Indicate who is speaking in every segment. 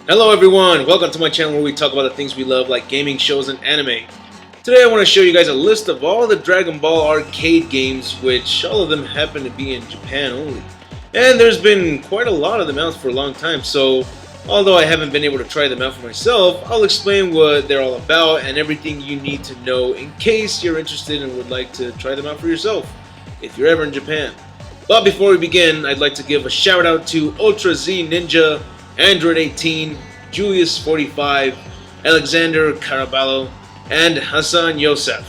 Speaker 1: Hello everyone, welcome to my channel where we talk about the things we love like gaming, shows, and anime. Today I want to show you guys a list of all the Dragon Ball arcade games, which all of them happen to be in Japan only. And there's been quite a lot of them out for a long time, so although I haven't been able to try them out for myself, I'll explain what they're all about and everything you need to know in case you're interested and would like to try them out for yourself, if you're ever in Japan. But before we begin, I'd like to give a shout out to Ultra Z Ninja, Android 18, Julius 45, Alexander Caraballo, and Hassan Yosef.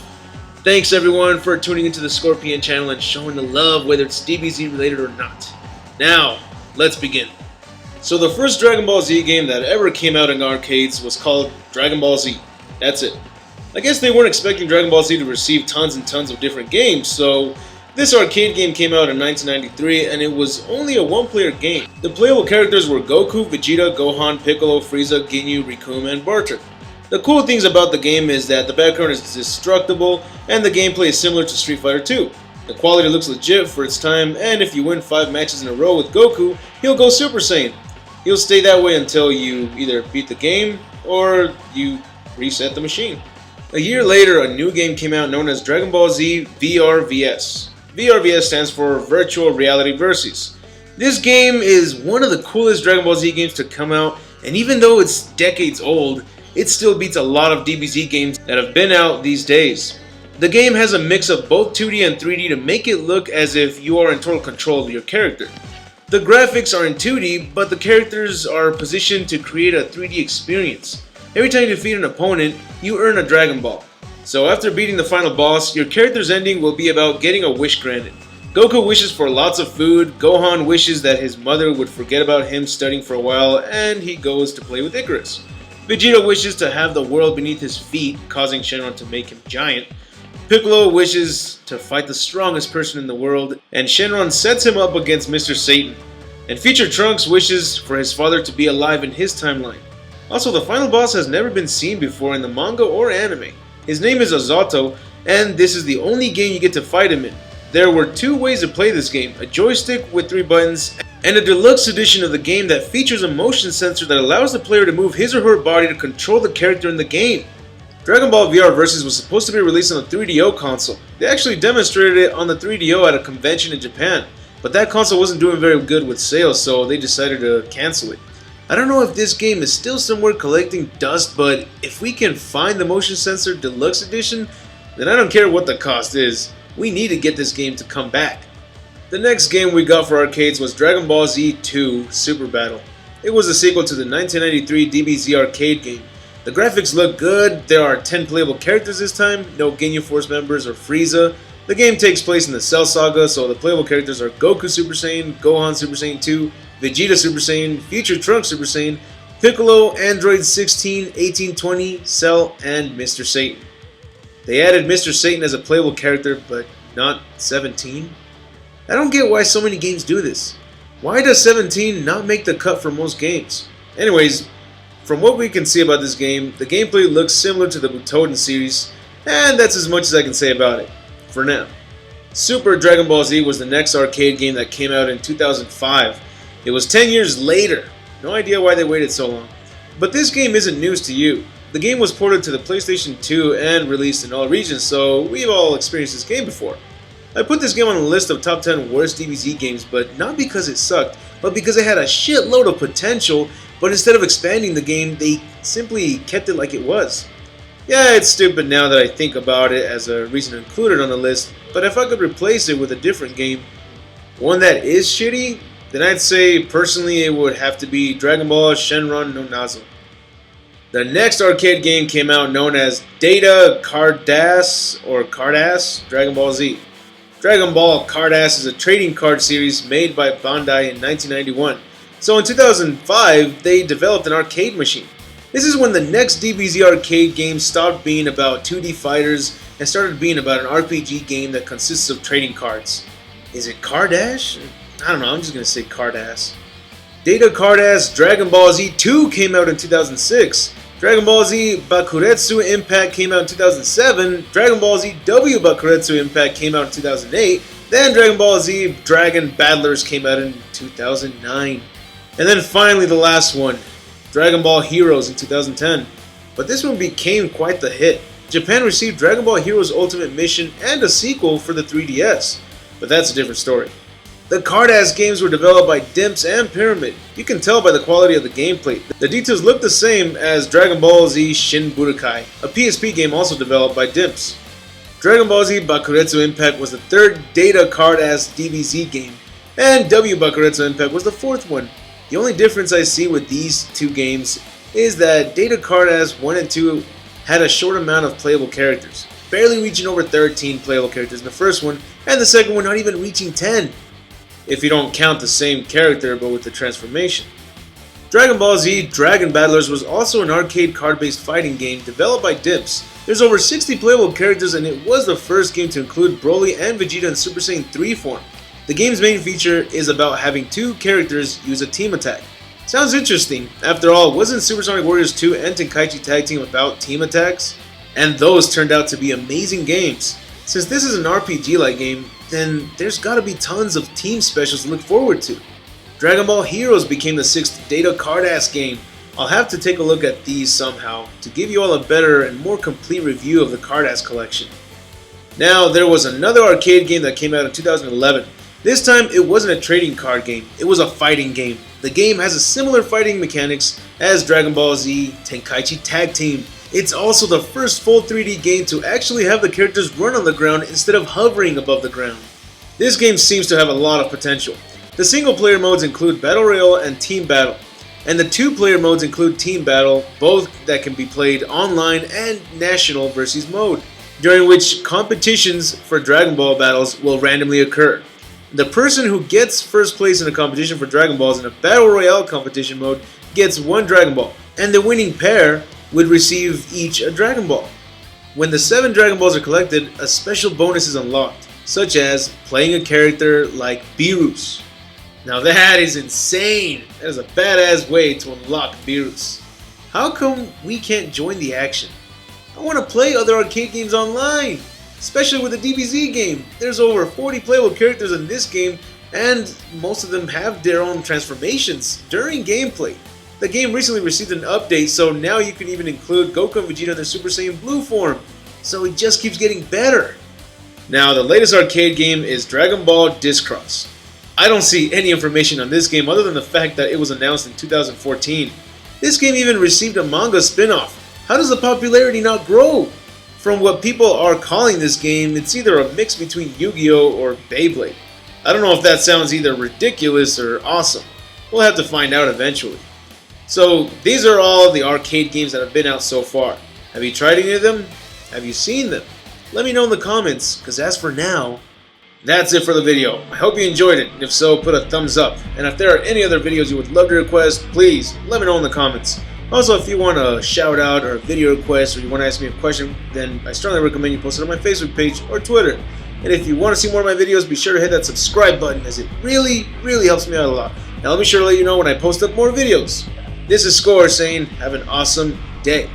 Speaker 1: Thanks everyone for tuning into the Scorpion channel and showing the love, whether it's DBZ related or not. Now, let's begin. So the first Dragon Ball Z game that ever came out in arcades was called Dragon Ball Z. That's it. I guess they weren't expecting Dragon Ball Z to receive tons and tons of different games, so this arcade game came out in 1993 and it was only a one-player game. The playable characters were Goku, Vegeta, Gohan, Piccolo, Frieza, Ginyu, Rikuma, and Bartok. The cool things about the game is that the background is destructible and the gameplay is similar to Street Fighter 2. The quality looks legit for its time, and if you win 5 matches in a row with Goku, he'll go Super Saiyan. He'll stay that way until you either beat the game or you reset the machine. A year later, a new game came out known as Dragon Ball Z VRVS. VRVS stands for Virtual Reality Versus. This game is one of the coolest Dragon Ball Z games to come out, and even though it's decades old, it still beats a lot of DBZ games that have been out these days. The game has a mix of both 2D and 3D to make it look as if you are in total control of your character. The graphics are in 2D, but the characters are positioned to create a 3D experience. Every time you defeat an opponent, you earn a Dragon Ball. So after beating the final boss, your character's ending will be about getting a wish granted. Goku wishes for lots of food, Gohan wishes that his mother would forget about him studying for a while, and he goes to play with Icarus. Vegeta wishes to have the world beneath his feet, causing Shenron to make him giant. Piccolo wishes to fight the strongest person in the world, and Shenron sets him up against Mr. Satan. And Future Trunks wishes for his father to be alive in his timeline. Also, the final boss has never been seen before in the manga or anime. His name is Azato, and this is the only game you get to fight him in. There were 2 ways to play this game, a joystick with 3 buttons, and a deluxe edition of the game that features a motion sensor that allows the player to move his or her body to control the character in the game. Dragon Ball VR Versus was supposed to be released on the 3DO console. They actually demonstrated it on the 3DO at a convention in Japan, but that console wasn't doing very good with sales, so they decided to cancel it. I don't know if this game is still somewhere collecting dust, but if we can find the motion sensor deluxe edition, then I don't care what the cost is. We need to get this game to come back. The next game we got for arcades was Dragon Ball Z 2 Super Battle. It was a sequel to the 1993 DBZ arcade game. The graphics look good, there are 10 playable characters this time, no Ginyu Force members or Frieza. The game takes place in the Cell Saga, so the playable characters are Goku Super Saiyan, Gohan Super Saiyan 2, Vegeta Super Saiyan, Future Trunks Super Saiyan, Piccolo, Android 16, 1820, Cell, and Mr. Satan. They added Mr. Satan as a playable character, but not 17. I don't get why so many games do this. Why does 17 not make the cut for most games? Anyways, from what we can see about this game, the gameplay looks similar to the Butoden series, and that's as much as I can say about it, for now. Super Dragon Ball Z was the next arcade game that came out in 2005. It was 10 years later. No idea why they waited so long. But this game isn't news to you. The game was ported to the PlayStation 2 and released in all regions, so we've all experienced this game before. I put this game on a list of top 10 worst DBZ games, but not because it sucked, but because it had a shitload of potential, but instead of expanding the game, they simply kept it like it was. Yeah, it's stupid now that I think about it as a reason to include it on the list, but if I could replace it with a different game, one that is shitty, then I'd say personally it would have to be Dragon Ball Shenron no Nazo. The next arcade game came out known as Data Cardass or Cardass Dragon Ball Z. Dragon Ball Cardass is a trading card series made by Bandai in 1991. So in 2005, they developed an arcade machine. This is when the next DBZ arcade game stopped being about 2D fighters and started being about an RPG game that consists of trading cards. Is it Cardash? I don't know, I'm just going to say Cardass. Data Cardass Dragon Ball Z 2 came out in 2006. Dragon Ball Z Bakuretsu Impact came out in 2007. Dragon Ball Z W Bakuretsu Impact came out in 2008. Then Dragon Ball Z Dragon Battlers came out in 2009. And then finally the last one, Dragon Ball Heroes in 2010, but this one became quite the hit. Japan received Dragon Ball Heroes Ultimate Mission and a sequel for the 3DS, but that's a different story. The card-ass games were developed by Dimps and Pyramid. You can tell by the quality of the gameplay. The details look the same as Dragon Ball Z Shin Budokai, a PSP game also developed by Dimps. Dragon Ball Z Bakuretsu Impact was the third Data card-ass DBZ game, and W Bakuretsu Impact was the fourth one. The only difference I see with these two games is that Data card-ass 1 and 2 had a short amount of playable characters, barely reaching over 13 playable characters in the first one, and the second one not even reaching 10. If you don't count the same character but with the transformation. Dragon Ball Z Dragon Battlers was also an arcade card-based fighting game developed by Dimps. There's over 60 playable characters and it was the first game to include Broly and Vegeta in Super Saiyan 3 form. The game's main feature is about having two characters use a team attack. Sounds interesting. After all, wasn't Super Sonic Warriors 2 and Tenkaichi Tag Team about team attacks? And those turned out to be amazing games. Since this is an RPG-like game, then there's gotta be tons of team specials to look forward to. Dragon Ball Heroes became the 6th Data card-ass game. I'll have to take a look at these somehow to give you all a better and more complete review of the card-ass collection. Now, there was another arcade game that came out in 2011. This time, it wasn't a trading card game, it was a fighting game. The game has a similar fighting mechanics as Dragon Ball Z Tenkaichi Tag Team. It's also the first full 3D game to actually have the characters run on the ground instead of hovering above the ground. This game seems to have a lot of potential. The single player modes include Battle Royale and Team Battle, and the two player modes include Team Battle, both that can be played online, and National versus mode, during which competitions for Dragon Ball battles will randomly occur. The person who gets first place in a competition for Dragon Balls in a Battle Royale competition mode gets one Dragon Ball, and the winning pair would receive each a Dragon Ball. When the 7 Dragon Balls are collected, a special bonus is unlocked, such as playing a character like Beerus. Now that is insane! That is a badass way to unlock Beerus. How come we can't join the action? I want to play other arcade games online, especially with the DBZ game. There's over 40 playable characters in this game, and most of them have their own transformations during gameplay. The game recently received an update, so now you can even include Goku and Vegeta in their Super Saiyan Blue form. So it just keeps getting better. Now, the latest arcade game is Dragon Ball Discross. I don't see any information on this game other than the fact that it was announced in 2014. This game even received a manga spin-off. How does the popularity not grow? From what people are calling this game, it's either a mix between Yu-Gi-Oh! Or Beyblade. I don't know if that sounds either ridiculous or awesome. We'll have to find out eventually. So, these are all the arcade games that have been out so far. Have you tried any of them? Have you seen them? Let me know in the comments, because as for now, that's it for the video. I hope you enjoyed it, and if so, put a thumbs up. And if there are any other videos you would love to request, please let me know in the comments. Also, if you want a shout out or a video request, or you want to ask me a question, then I strongly recommend you post it on my Facebook page or Twitter. And if you want to see more of my videos, be sure to hit that subscribe button, as it really helps me out a lot. Now let me sure to let you know when I post up more videos. This is Score saying, have an awesome day.